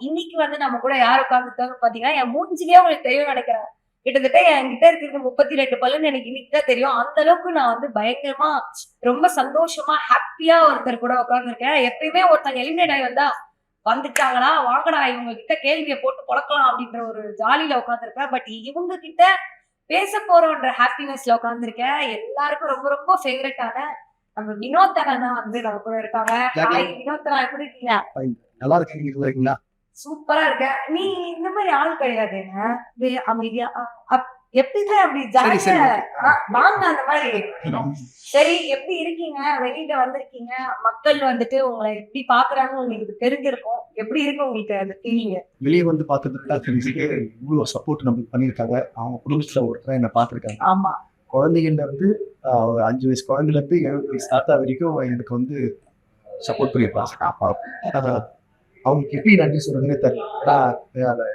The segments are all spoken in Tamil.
இன்னைக்கு வந்து நம்ம கூட யார் உட்கார்ந்துருக்காங்க பாத்தீங்கன்னா, என் மூஞ்சிலேயே உங்களுக்கு தெரியும் நினைக்கிறேன். கிட்டத்தட்ட என்கிட்ட இருக்கிறது 32 பல்லுன்னு எனக்கு இன்னைக்கு தான் தெரியும். அந்த அளவுக்கு நான் வந்து பயங்கரமா ரொம்ப சந்தோஷமா, ஹேப்பியா ஒருத்தர் கூட உட்கார்ந்துருக்கேன். எப்பயுமே ஒருத்தங்க எலிமினேட் ஆகி வந்தா, வந்துட்டாங்களா, வாங்கடா இவங்க கிட்ட கேள்விய போட்டு பொளக்கலாம் அப்படின்ற ஒரு ஜாலியில உட்கார்ந்துருக்கேன். பட் இவங்க கிட்ட பேச போறோம்ன்ற ஹாப்பினஸ்ல உட்கார்ந்துருக்கேன். எல்லாருக்கும் ரொம்ப ரொம்ப ஃபேவரட்டான நம்ம வினோத் அண்ணா தான் வந்து நம்ம கூட இருக்காங்க. ஹாய் வினோத் அண்ணா எப்படி இருக்கீங்க? நல்லா இருக்கீங்களா? சூப்பரா இருக்க. நீ இந்த மாரி ஆள் கிடையாதுங்க. அமைதியா எப்பயுமே அப்படி ஜாலியா வாங்க அந்த மாரி. சரி எப்படி இருக்கீங்க? வெளியில வந்திருக்கீங்க. மக்கள் வந்துட்டு உங்களை எப்படி பாக்குறாங்கன்னு உங்களுக்கு தெரிஞ்சிருக்கும். எப்படி இருக்கு உங்களுக்கு அந்த ஃபீலிங்? வெளியே வந்து பார்த்துட்டு இவ்வளவு சப்போர்ட் நமக்கு பண்ணியிருக்காங்க. அவங்க குடும்பத்துல ஒருத்தர் என்ன பார்த்திருக்காங்க. ஆமா. குழந்தைகள்ல இருந்து 5 வயசு குழந்தைல இருந்து 7 வயசு தாத்தா வரைக்கும் எனக்கு வந்து சப்போர்ட் பண்ணியிருப்பாங்க. அவங்களுக்கு எப்படி நன்றி சொல்றதுன்னே தெரியல.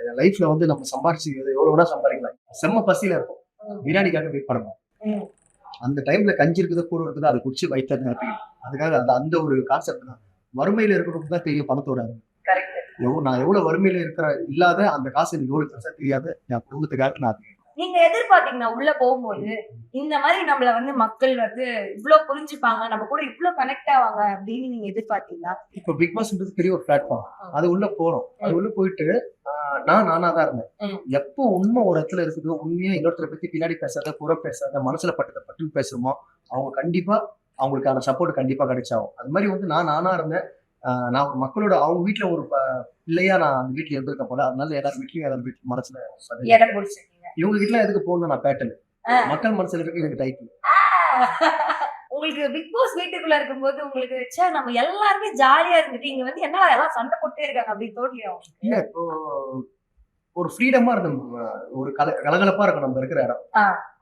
என் லைஃப்ல வந்து நம்ம சம்பாரிச்சு எவ்வளவு வேணா சம்பாதிக்கலாம். செம்ம பசியில இருக்கும். பிரியாணிக்காக வெயிட் பண்ணணும். அந்த டைம்ல கஞ்சி இருக்குது கூட இருக்குது அதை குடிச்சு வைத்தது அதுக்காக அந்த ஒரு கான்செப்ட் தான். வறுமையில இருக்கிறவங்க தான் தெரியும் பணத்தோட. நான் எவ்வளவு வறுமையில இல்லாத அந்த காசு எனக்கு எவ்வளவு பெருசா தெரியாது. என் குடும்பத்துக்காக நான் நீங்க எதிர்பார்த்தீங்கன்னா உள்ள போகும்போது இந்த மாதிரி நம்மள வந்து மக்கள் வந்து இவ்வளவு புரிஞ்சுப்பாங்க, நம்ம கூட இவ்வளவு கனெக்ட் ஆவாங்க அப்படின்னு நீங்க எதிர்பார்த்தீங்களா? இப்ப பிக் பாஸ்ன்றது பெரிய ஒரு பிளாட்ஃபார்ம். அது உள்ள போறோம். அது உள்ள போயிட்டு நானா தான் இருந்தேன். எப்போ உண்மை ஒரு இடத்துல இருக்குது, உண்மையா இன்னொருத்தரை பத்தி பின்னாடி பேசாத, புறம் பேசாத, மனசுல பட்டு பேசுறோமோ அவங்க கண்டிப்பா அவங்களுக்கான சப்போர்ட் கண்டிப்பா கிடைச்சாகும். அது மாதிரி வந்து நானா இருந்தேன். நான் ஒரு மக்களோட அவங்க வீட்டுல ஒரு பிள்ளையா நான் அந்த வீட்டுல இருந்திருக்க போல. அதனால எல்லாரும் வீட்லயும் எல்லாரும் வீட்டு மனசுல இவங்க வீட்டுல எதுக்கு போகணும் நான் பேட்டல் மக்கள் மனசுல இருக்கு எனக்கு டைட்டில். உங்களுக்கு பிக் பாஸ் வீட்டுக்குள்ள இருக்கும்போது உங்களுக்கு வச்சா நம்ம எல்லாருமே ஜாலியா இருந்துட்டு இங்க வந்து என்ன எல்லாம் சண்டை போட்டே இருக்காங்க அப்படின்னு தோணலையா? இல்ல இப்போ ஒரு ஃப்ரீடமா இருந்தோம். ஒரு கலகலப்பா இருக்கும் நம்ம இருக்கிற இடம்.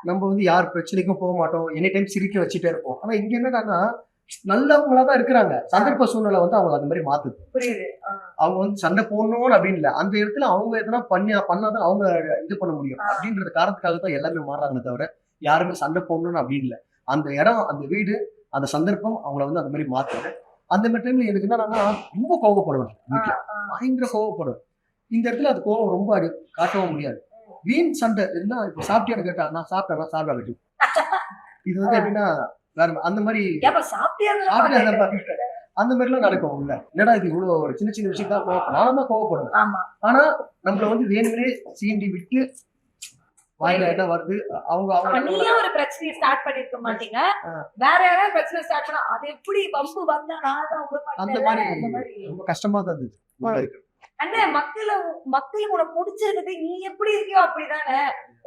நம்ம வந்து யார் பிரச்சனைக்கும் போக மாட்டோம். எனி டைம் சிரிக்க வச்சுட்டே இருப்போம். ஆனா இங்க என்னன்னா நல்லவங்களா தான் இருக்கிறாங்க. சந்தர்ப்ப சூழ்நிலை வந்து அவங்க அந்த மாதிரி மாத்துது. புரியுது. அவங்க வந்து சண்டை போடணும்னு அப்படின்னு இல்ல. அந்த இடத்துல அவங்க எதனா பண்ணாதான் அவங்க இது பண்ண முடியும் அப்படின்றது காரணத்துக்காக தான் எல்லாமே மாறாங்களே தவிர யாருமே சண்டை போடணும்னு அப்படின்னு இல்ல. அந்த இடம், அந்த வீடு, அந்த சந்தர்ப்பம் அவங்கள வந்து அந்த மாதிரி மாத்துது. அந்த மாதிரி டைம்ல எனக்கு என்னன்னா ரொம்ப கோவப்படுவேன். வீட்டுல பயங்கர கோவப்படுவேன். இந்த இடத்துல அது கோவம் ரொம்ப காட்டவும் முடியாது. வீண் சண்டை இருந்தா இப்ப சாப்பிட்டியான்னு கேட்டா நான் சாப்பிட்டேன். இது வந்து எப்படின்னா வேற அந்த மாதிரி அந்த மாதிரி எல்லாம் நடக்கும். இல்ல என்னடா இது இவ்வளவு ஒரு சின்ன சின்ன விஷயம் தான் கோவப்படும். நானும் தான் கோவப்படுவேன். ஆனா நம்மள வந்து வேணுமே சீண்டி விட்டு வாயில என்ன வருது அவங்க நீங்க ஒரு பிரச்சனையை ஸ்டார்ட் பண்ணிருக்க மாட்டீங்க. வேற யாராவது பிரச்சனை ஸ்டார்ட் பண்ணா அது எப்படி பம்பு வந்தா நான் தான் அந்த மாதிரி ரொம்ப கஷ்டமா தான் இருந்துச்சு. அண்ணா மக்கள் உனக்கு பிடிச்சிருக்குது நீ எப்படி இருக்கியோ அப்படிதானே.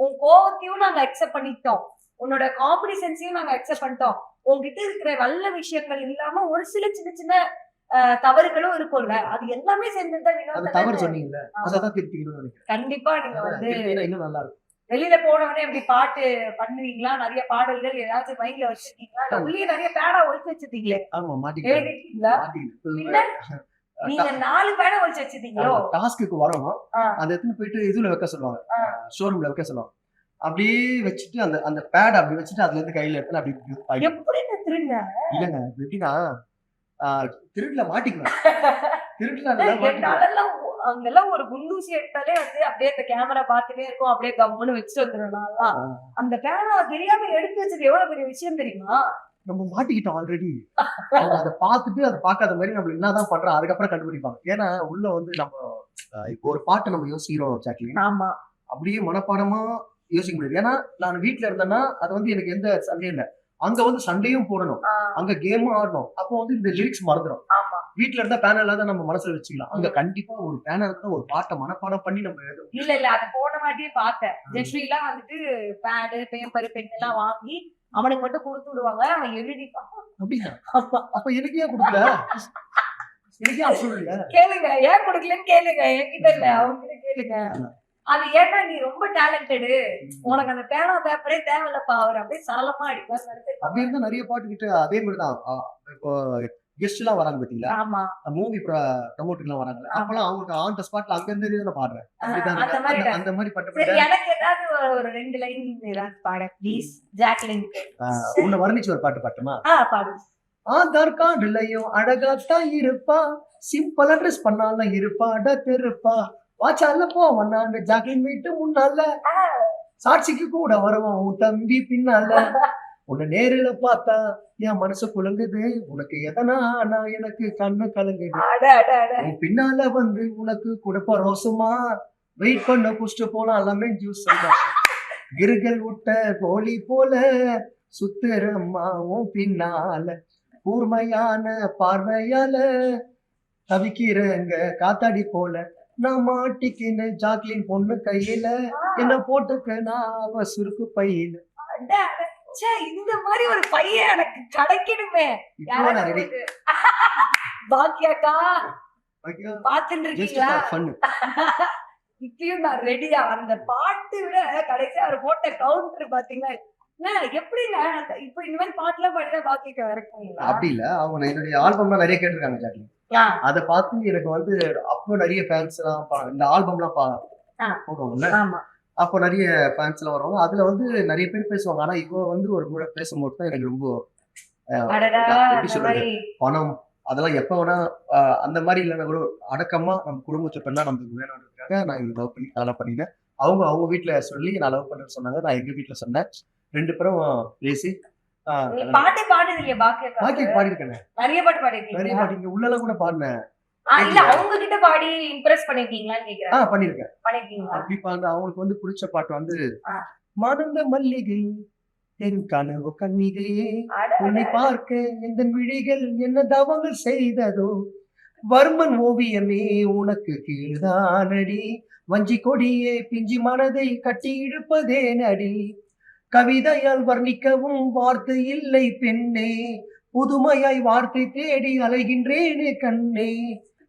உன் கோவத்தையும் நாங்க அக்செப்ட் பண்ணிட்டோம். உன்னோட காமெடி சென்ஸையும் நாங்க அக்செப்ட் பண்ணிட்டோம். உங்ககிட்ட இருக்கிற நல்ல விஷயங்கள் இல்லாம ஒரு சில சின்ன சின்ன தவறுகளும் இருக்கும்ல. அது எல்லாமே சேர்ந்துதான் தவறு சொன்னீங்கல்ல அதான் திருப்பிக்கணும்னு கண்டிப்பா நீங்க வந்து இன்னும் நல்லா இருக்கும். வெளியில போனவனே எப்படி பாட்டு பண்ணுவீங்களா? நிறைய பாடல்கள் ஏதாச்சும் மைண்ட்ல வச்சிருக்கீங்களா? உள்ளே நிறைய பேடா ஒழிச்சு வச்சிருக்கீங்களா? ஆமா மாட்டீங்களா? நீங்க 4 பேடா ஒழிச்சு வச்சிருக்கீங்களோ? டாஸ்க்கு வரோம். அந்த இடத்துல போயிட்டு இதுல வைக்க சொல்லுவாங்க. ஷோரூம்ல வைக்க சொல்லுவாங்க. அப்படியே வச்சுட்டு அந்த பேட் அப்படி வச்சுட்டு அதுல இருந்து கையில எடுத்து அப்படி எப்படி திருடுங்க? இல்லங்க எப்படின்னா திருட்டுல மாட்டிக்குவேன். அங்கெல்லாம் ஒரு குண்டூசி எடுத்தாலே வந்து அப்படியே அந்த கேமரா பார்த்துட்டே இருக்கும். அப்படியே கம்முன்னு வச்சுட்டு வந்துடலாம். அந்த பேனா தெரியாம எடுத்து வச்சது எவ்வளவு பெரிய விஷயம் தெரியுமா? நம்ம மாட்டிக்கிட்டோம் ஆல்ரெடி. அதை பார்த்துட்டு அதை பார்க்காத மாதிரி நம்ம என்னதான் பண்றோம் அதுக்கப்புறம் கண்டுபிடிப்பாங்க. ஏன்னா உள்ள வந்து நம்ம இப்போ ஒரு பாட்டை நம்ம யோசிக்கிறோம் ஜாக்லின். ஆமா அப்படியே மனப்பாடமா யோசிக்க முடியாது. ஏன்னா நான் வீட்டுல இருந்தேன்னா அது வந்து எனக்கு எந்த சண்டையும் இல்லை. அங்க வந்து சண்டையும் போடணும், அங்க கேமும் ஆடணும். அப்போ வந்து இந்த லிரிக்ஸ் மறந்துடும். வீட்டுல இருந்தா பேனர் இல்லாத நம்ம மனசுல வச்சுக்கலாம். அங்க கண்டிப்பா ஒரு பேனர் இருந்தா ஒரு பாட்டை மனப்பாடம் பண்ணி நம்ம எழுதணும். இல்ல அது போன மாதிரியே பார்த்தேன். ஜெஸ்ரீலாம் வந்துட்டு பேடு பேப்பர் பென் எல்லாம் வாங்கி அவனுக்கு மட்டும் கொடுத்து விடுவாங்க. அவன் எழுதிப்பான். அப்படின்னா அப்ப எனக்கு ஏன் கொடுக்கல? எனக்கே சொல்லுங்க. கேளுங்க ஏன் கொடுக்கலன்னு கேளுங்க. என்கிட்ட இல்ல அவங்க கிட்ட கேளுங்க. அது ஏன்னா நீ ரொம்ப டேலண்டடு, உனக்கு அந்த பேனா பேப்பரே தேவையில்லப்பா. அவர் அப்படியே சரளமா அடிப்பார். அப்படி இருந்தா நிறைய பாட்டு கிட்ட அதே மாதிரிதான். இப்போ கெஸ்ட் எல்லாம் வராங்க பாத்தீங்களா? ஆமா மூவி ப்ரமோட்டர் எல்லாம் வராங்க. அப்பெல்லாம் அவங்களுக்கு ஆன் த ஸ்பாட்ல அங்க இருந்து நான் பாடுறேன். அந்த மாதிரி பட்டு எனக்கு ஏதாவது ஒரு 2 லைன் ஏதாவது பாட ப்ளீஸ் ஜாக்லின். உன்னை வர்ணிச்சு ஒரு பாட்டு பாட்டுமா? பாடு. ஆதார் கார்டுலயும் அழகாத்தான் இருப்பா, சிம்பிளா ட்ரெஸ் பண்ணால இருப்பா டெருப்பா வாச்சால போவன் நான் ஜாக்லின் வீட்டு முன்னால சாட்சிக்கு கூட வருவான் உன் தம்பி பின்னால உன்னை நேரில பார்த்தா என் மனசு குழங்குது உனக்கு எதனா நான் எனக்கு கண்ணு கலங்குது அட அட அட உன் பின்னால வந்து உனக்கு கொடுப்ப ரோசமா வெயிட் பண்ண குடிச்சிட்டு போலாம் எல்லாமே ஜூஸ் கிருகல் விட்ட கோழி போல சுத்துறம்மா உன் பின்னால கூர்மையான பார்வையால தவிக்கிறங்க காத்தாடி போல நான் மாட்டிக்கின ஜாக்லின் பொண்ணு கையில என்ன போட்டுக்க நான் அவ சுருக்கு பையில அட அட ச்சே, இந்த மாதிரி ஒரு பையன் எனக்கு கிடைக்கணுமே. இப்போ நான் ரெடி பாக்கியாக்கா பாத்துட்டு இருக்கீங்களா? இப்பயும் நான் ரெடியா. அந்த பாட்டு விட கடைசியா அவர் போட்ட கவுண்டர் பாத்தீங்கன்னா எப்படிங்க இப்ப இந்த மாதிரி பாட்டு எல்லாம் பாடினா பாக்கியக்கா இறக்குவீங்களா? அப்படி இல்ல அவங்க என்னுடைய ஆல்பம்லாம் நிறைய கேட்டிருக்காங்க ஜாக்லின். அதை பார்த்து எனக்கு வந்து அப்போ நிறைய ஃபேன்ஸ் எல்லாம் இந்த ஆல்பம் எல்லாம் போடுவாங்கல்ல, ஆமா அப்போ நிறைய ஃபேன்ஸ் எல்லாம் வருவாங்க. அதுல வந்து நிறைய பேர் பேசுவாங்க. ஆனா இப்போ வந்து ஒரு முறை பேசும்போது தான் எனக்கு ரொம்ப அடடா எப்படி இந்த சொல்றது, மாதிரி பணம் அதெல்லாம் எப்ப வேணா அந்த மாதிரி இல்லைன்னா கூட அடக்கமா நம்ம குடும்பத்தை பண்ணா நமக்கு வேணும்ன்றதுக்காக நான் இது லவ் பண்ணி அதெல்லாம் பண்ணினேன். அவங்க வீட்டுல சொல்லி நான் லவ் பண்றேன்னு சொன்னாங்க. நான் எங்க வீட்டுல சொன்னேன். 2 பேரும் பேசி நீ பாட்டு பாடுது இல்லையா பாக்கியாக்கா? பாக்கி பாடிருக்கேன். நிறைய பாட்டு நிறைய பாடிருக்கீங்க. பாடிங்க உள்ளெல்லாம் கூட பாடினேன். இல்ல அவங்க கிட்ட பாடி இம்ப்ரெஸ் பண்ணிருக்கீங்களான்னு கேக்குறேன். பண்ணிருக்கேன். பண்ணிருக்கீங்களா? அப்படி பாடு அவங்களுக்கு வந்து பிடிச்ச பாட்டு வந்து ஆ. மறந்த மல்லிகை என் கனவு கண்ணிகையே அட, உன்னை பார்க்க எந்த விழிகள் என்ன தவங்கள் செய்ததோ வர்மன் ஓவியமே உனக்கு கீழ்தானடி வஞ்சி கொடியே பிஞ்சி மனதை கட்டி இழுப்பதே நடி கவிதையால் வர்ணிக்கவும் வார்த்தை இல்லை பெண்ணே புதுமையாய் வார்த்தை தேடி அலைகின்றேனே கண்ணே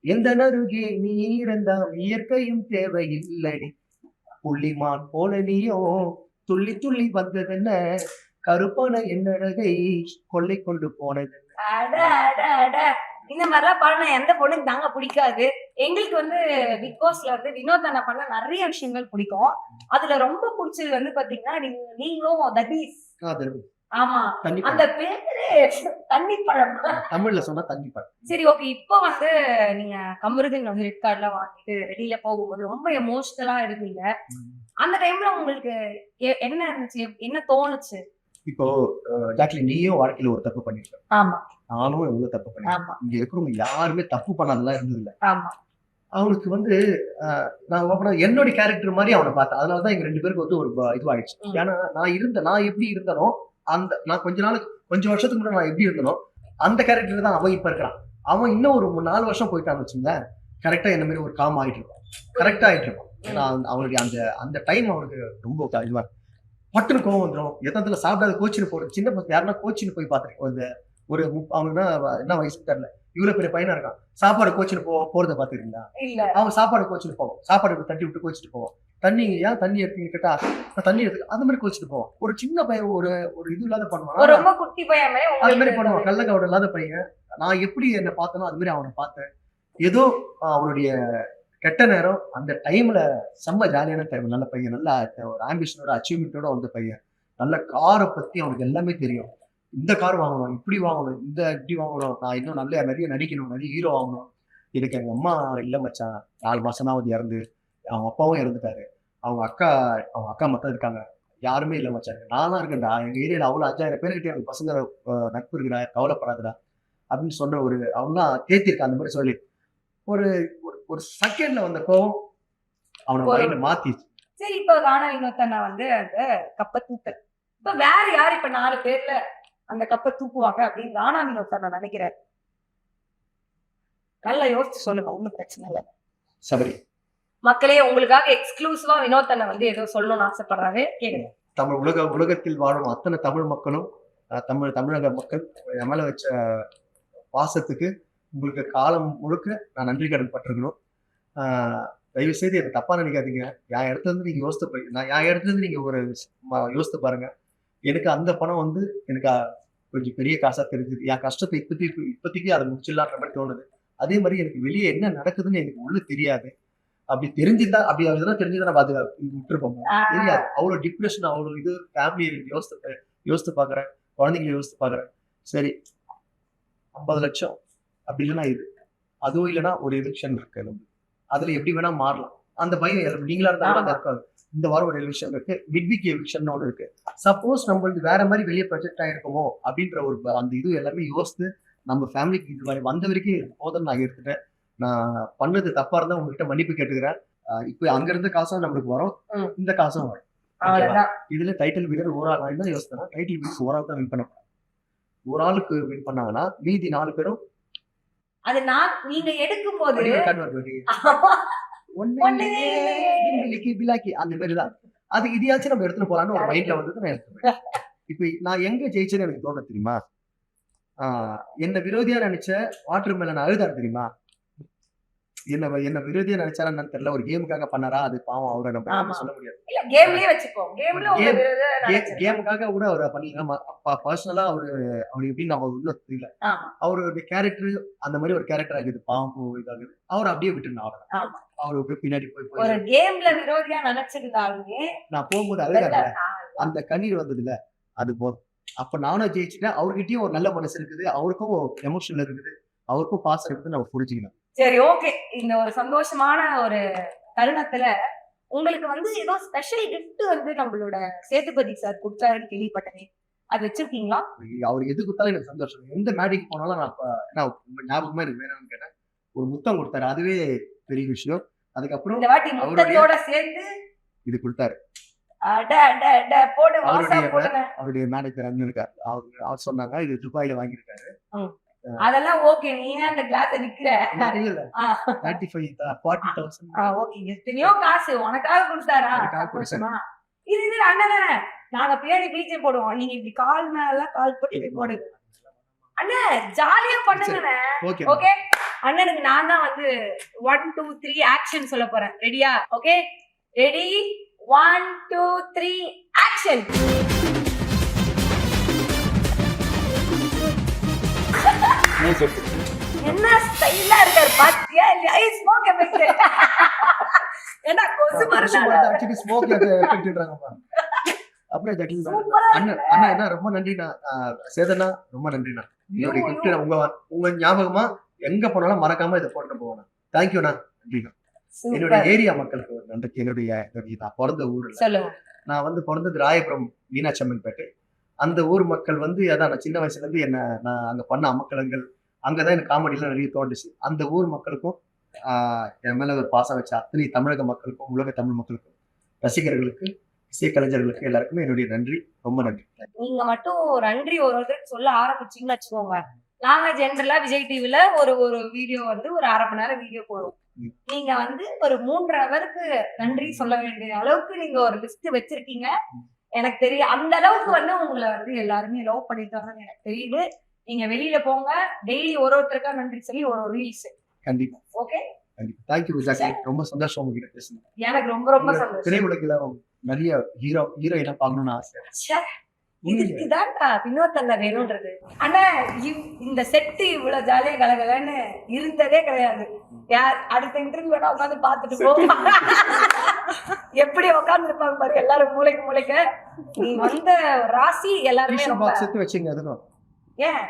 எந்த நருகே நீ இருந்தால் இயற்கையும் தேவையில்லடி புள்ளிமான் போல நீயோ துள்ளி துள்ளி வந்ததென்ன கருப்பான என்னழகை கொள்ளை கொண்டு போனது. அட, அட, அட. இந்த மாதிரிலாம் பாடினா எந்த பொண்ணுக்கு தாங்க பிடிக்காது. எங்களுக்கு வந்து பிக் பாஸ்ல வந்து வினோத் அண்ணா பண்ண நிறைய விஷயங்கள் பிடிக்கும். அதுல ரொம்ப பிடிச்சது வந்து பாத்தீங்கன்னா நீங்களும் தபீஸ். ஆமா தண்ணி அந்த பழம். பேரே தண்ணி பழம். தமிழ்ல சொன்னா தண்ணி பழம். சரி ஓகே. இப்போ வந்து நீங்க கமருதீன் வந்து ரெட் கார்ட்லாம் வாங்கிட்டு வெளியில போகும்போது ரொம்ப எமோஷனலா இருந்தீங்க. அந்த டைம்ல உங்களுக்கு என்ன இருந்துச்சு? என்ன தோணுச்சு? இப்போ ஜாக்லின் நீயும் வாழ்க்கையில ஒரு தப்பு பண்ணிருக்க. ஆமா நானும் எவ்வளவு தப்பு பண்ணிருக்கேன். ஆமா இங்க இருக்கிறவங்க யாருமே தப்பு பண்ணாதெல்லாம் இருந்தது இல்ல. ஆமா அவனுக்கு வந்து நான் ஓப்பனா என்னோட கேரக்டர் மாதிரி அவனை பார்த்தேன். அதனாலதான் எங்க 2 பேருக்கு வந்து ஒரு இதுவாயிடுச்சு. ஏன்னா நான் எப்படி இருந்தனோ அந்த நான் கொஞ்சம் வருஷத்துக்கு முன்னாடி நான் எப்படி இருந்தனோ அந்த கேரக்டர் தான் அவன் இப்ப இருக்கிறான். அவன் இன்னும் ஒரு 4 வருஷம் போயிட்டான்னு வச்சுங்களேன், கரெக்டா என்ன மாதிரி ஒரு காம் ஆயிட்டு இருப்பான். கரெக்டா ஆயிட்டு இருப்பான். ஏன்னா அவனுடைய அந்த டைம் அவனுக்கு ரொம்ப இதுவா பட்டுன்னு கோவம் வந்துடும். எத்தனத்துல சாப்பிடாத கோச்சின்னு போறது. சின்ன பசங்க யாருன்னா கோச்சின்னு போய் பார்த்துருக்கேன். ஒரு அவனுக்குன்னா என்ன வயசு தெரியல, இவ்வளவு பெரிய பையனா இருக்கான். சாப்பாடு கோச்சின்னு போறத பாத்துருக்கீங்களா? இல்ல அவன் சாப்பாடு கோச்சிட்டு போவோம். சாப்பாடு தட்டி விட்டு கோச்சிட்டு போவோம். ஏன் தண்ணி எடுத்தீங்க கேட்டா நான் தண்ணி எடுத்து அந்த மாதிரி கோச்சிட்டு போவோம். ஒரு சின்ன பையன் ஒரு இது இல்லாத பண்ணுவான். ரொம்ப குட்டி பையன் மாதிரி அது மாதிரி உங்களுக்கு பண்ணுவான். கள்ளக்கவடம் இல்லாத பையன். நான் எப்படி என்ன பார்த்தனோ அது மாதிரி அவனை பார்த்தேன். ஏதோ அவனுடைய கெட்ட நேரம் அந்த டைம்ல செம்ம ஜாலியான டைம். நல்ல பையன், நல்ல ஒரு ஆம்பிஷனோட அச்சீவ்மெண்டோட வந்த பையன். நல்ல காரை பத்தி அவனுக்கு எல்லாமே தெரியும். இந்த கார் வாங்கணும், இப்படி வாங்கணும், இப்படி வாங்கணும், நான் இன்னும் நிறைய நடிக்கணும், நிறைய ஹீரோ வாங்கணும். எனக்கு எங்க அம்மா இல்ல மச்சான், 4 மாசம் தான் இறந்து. அவங்க அப்பாவும் இறந்துட்டாரு. அவங்க அக்கா மட்டும் இருக்காங்க. யாருமே இல்ல மச்சான். நானா இருக்கேன்டா. எங்க ஏரியால அவ்வளவு 5000 பேருக்கிட்டே எனக்கு பசங்க நட்பு இருக்குடா, கவலைப்படாதடா அப்படின்னு சொன்ன ஒரு அவன்லாம் தேத்திருக்கான். அந்த மாதிரி சொல்லி ஒரு ஒரு செகண்ட்ல வந்த கோவம் அவனை மைண்ட் மாத்திச்சு. சரி. இப்போ கானா வினோத் அண்ணா வந்து அந்த கப்பை தூக்கல். இப்ப வேற யாரு இப்ப 4 பேர்ல அந்த கப்பை தூக்குவாங்க அப்படின்னு கானா வினோத் அண்ணா நினைக்கிறாரு? நல்லா யோசிச்சு சொல்லுங்க. ஒண்ணும் பிரச்சனை இல்ல. சபரி மக்களே, உங்களுக்காக எக்ஸ்க்ளூசிவா வினோத் அண்ணா வந்து ஏதோ சொல்லணும்னு ஆசைப்படுறாரு. கேளுங்க. தமிழ் உலகத்தில் வாழும் அத்தனை தமிழ் மக்களும் தமிழக மக்கள் என் மேல வச்ச பாசத்துக்கு உங்களுக்கு காலம் முழுக்க நான் நன்றி கடன் பட்டிருக்கணும். தயவு செய்து எனக்கு தப்பா நினைக்காதீங்க. என் இடத்துல இருந்து நீங்க நீங்க ஒரு யோசித்து பாருங்க. எனக்கு அந்த பணம் வந்து எனக்கு கொஞ்சம் பெரிய காசா தெரிஞ்சுது. என் கஷ்டத்தை இப்போதைக்கு அதை முடிச்சிடலான்ற மாதிரி தோணுது. அதே மாதிரி எனக்கு வெளியே என்ன நடக்குதுன்னு எனக்கு உள்ள தெரியாது. அப்படி தெரிஞ்சுதான் நான் அது விட்டுருப்போம். தெரியாது. அவ்வளவு டிப்ரெஷன், அவ்வளவு இது ஃபேமிலி யோசித்து பாக்குறேன். குழந்தைங்களை யோசித்து பாக்குறேன். சரி 50 லட்சம் அப்படி இல்லைன்னா இது அதுவும் இல்லைன்னா ஒரு எலெக்ஷன் இருக்கு நமக்கு. அதுல எப்படி வேணா மாறலாம். அந்த பயம் நீங்களா இருந்தாலும் அந்த இருக்காது. இந்த வாரம் ஒரு எலெக்ஷன் இருக்கு, மிட்வீக் எலெக்ஷன் ஒன்று இருக்கு. சப்போஸ் நம்மளுக்கு வேற மாதிரி வெளியே ப்ரொஜெக்ட் ஆயிருக்குமோ அப்படின்ற ஒரு அந்த இது எல்லாமே யோசித்து நம்ம ஃபேமிலிக்கு இது மாதிரி வந்த வரைக்கும் போதும் நான் எடுத்துட்டேன். நான் பண்ணது தப்பா இருந்தா உங்ககிட்ட மன்னிப்பு கேட்டுக்கிறேன். இப்ப அங்க இருந்து காசும் நம்மளுக்கு வரும், இந்த காசும் வரும். இதுல டைட்டில் வினர் ஒரு ஆள். நான் என்ன யோசித்தேன்னா டைட்டில் வினர் ஒரு ஆள் தான் வின் பண்ண போறேன். ஒரு ஆளுக்கு வின் பண்ணாங்கன்னா மீதி 4 பேரும் அது நீங்க எடுக்கும் போது அந்த மாதிரிதான். அது இதையாச்சும் நம்ம எடுத்துட்டு போலான்னு ஒரு மைண்ட்ல வந்து நான் எடுத்துருவேன். இப்ப நான் எங்க ஜெயிச்சேன்னு எனக்கு தோண தெரியுமா? என்ன விரோதியா நினைச்ச வாட்டர் மேலன் அழுதாரு தெரியுமா? என்ன விரோதியா நினைச்சாரா என்னன்னு தெரியல. ஒரு கேமுக்காக பண்ணாரா, அது பாவம் அவரை நம்ம சொல்ல முடியாது. கேமுக்காக கூட அவரை பண்ணிக்கலாம். பர்சனலா அவரு எப்படின்னு நம்ம உள்ள தெரியல. அவருடைய கேரக்டர் அந்த மாதிரி ஒரு கேரக்டர் ஆகுது, பாவம் இதாகுது. அவர் அப்படியே விட்டுருந்தா அவரு பின்னாடி போய் ஒரு கேம்ல விரோதியா நினைச்சிருந்தாலுமே நான் போகும்போது அழுதாங்க, அந்த கண்ணீர் வந்தது இல்ல, அது போதும். அப்ப நானும் ஜெயிச்சுட்டேன். அவர்கிட்டயும் ஒரு நல்ல மனசு இருக்குது, அவருக்கும் எமோஷனல் இருக்குது, அவருக்கும் பாசம் இருக்குது, நம்ம புரிஞ்சுக்கணும். சரி, ஓகே. இந்த ஒரு சந்தோஷமான ஒரு தருணத்துல உங்களுக்கு வந்து ஏதோ ஸ்பெஷல் கிஃப்ட் வந்து நம்மளோட சேதுபதி சார் கொடுத்தாருன்னு கேள்விப்பட்டேன். அது வச்சிருக்கீங்களா? அவர் எது கொடுத்தாலும் எனக்கு சந்தோஷம். எந்த மேடைக்கு போனாலும் நான் ஞாபகமா எனக்கு வேணும்னு கேட்டேன், ஒரு முத்தம் கொடுத்தாரு. அதுவே பெரிய விஷயம். அதுக்கப்புறம் இந்த வாட்டி முத்தத்தோட சேர்ந்து இது கொடுத்தாரு. அவருடைய மேனேஜர் அண்ணன் இருக்காரு, அவர் சொன்னாங்க இது துபாயில வாங்கியிருக்காரு. அதெல்லாம் ஓகே. நீ அந்த கிளாஸ் நிக்கிற 35,000 ஓகே, எத்தனையோ காசு உனக்காக கொடுத்தாரா? இது அண்ணன நாங்க பின்னாடி பீச்சை போடுவோம், நீங்க இப்படி கால் மேல கால் போட்டு போடுங்க அண்ணா, ஜாலியா பண்ணுங்க. ஓகே, அண்ணனுக்கு நான் தான் வந்து 1 2 3 ஆக்ஷன் சொல்ல போறேன். ரெடியா? Okay, ready 1 2 3 action. என்ன ஸ்டைலா இருக்காரு பாத்தியா? Ice smoke effect. என்ன கொசு மரல ஆக்சுவலி ஸ்மோக் எஃபெக்ட்ன்றாங்கப்பா. அப்படியே ஜக்கிங் அண்ணா என்ன ரொம்ப நன்றிண்ணா. சேதனா ரொம்ப நன்றிண்ணா. என்னோட கிஃப்ட் உங்க ஞாபகமா எங்க போனாலும் மறக்காம இதை போட்டு போவேன். தேங்க்யூண்ணா, நன்றிண்ணா. என்னுடைய ஏரியா மக்களுக்கு ஒரு நன்றி. என்னுடைய நான் பிறந்த ஊர்ல நான் வந்து பிறந்தது ராயபுரம் மீனாட்சி அம்மன் பேட்டை. அந்த ஊர் மக்கள் வந்து அதான் நான் சின்ன வயசுல இருந்து நான் அங்க பண்ண அமக்கலங்கள், அங்கதான் எனக்கு காமெடிலாம் நிறைய தோன்றுச்சு. அந்த ஊர் மக்களுக்கும் என் மேல ஒரு பாசம் வச்ச அத்தனை தமிழக மக்களுக்கும், உலக தமிழ் மக்களுக்கும், ரசிகர்களுக்கு, இசை கலைஞர்களுக்கு எல்லாருக்குமே என்னுடைய நன்றி, ரொம்ப நன்றி. நீங்க மட்டும் நன்றி ஒருத்தருக்கு சொல்ல ஆரம்பிச்சீங்கன்னு வச்சுக்கோங்க, நாங்க ஜென்ரலா விஜய் டிவில ஒரு வீடியோ வந்து ஒரு 1/2 மணி நேரம் வீடியோ போடுவோம். நீங்க வந்து ஒரு 3 ஹவருக்கு நன்றி சொல்ல வேண்டிய அளவுக்கு நீங்க ஒரு லிஸ்ட் வச்சிருக்கீங்க. எனக்கு தெரியும் அந்த அளவுக்கு வந்து உங்களை வந்து எல்லாருமே லவ் பண்ணிருக்காங்கன்னு எனக்கு தெரியுது. நீங்க வெளியில போங்க, டெய்லி ஒருத்தருக்கா நன்றி சொல்லி ஒரு ரீல்ஸ். கண்டிப்பா. ஓகே, கண்டிப்பா. தேங்க்யூ ஜாக்கி, ரொம்ப சந்தோஷம் உங்ககிட்ட பேசுனது. எனக்கு ரொம்ப சந்தோஷம். திரையுலகில நிறைய ஹீரோயினா பார்க்கணும்னு ஆசை. இதுக்குதான்டா வினோத்தல்ல வேணும்ன்றது. ஆனா இந்த செட்டு இவ்வளவு ஜாலியா கலகலன்னு இருந்ததே கிடையாது. யார் அடுத்த இன்டர்வியூ வேணா உட்காந்து பாத்துட்டு போ. எப்படி உட்கார்ந்து இருப்பாங்க பாரு எல்லாரும் மூளைக்கு. நீ வந்த ராசி எல்லாருமே வச்சுங்க. அதுக்கும் ஏன்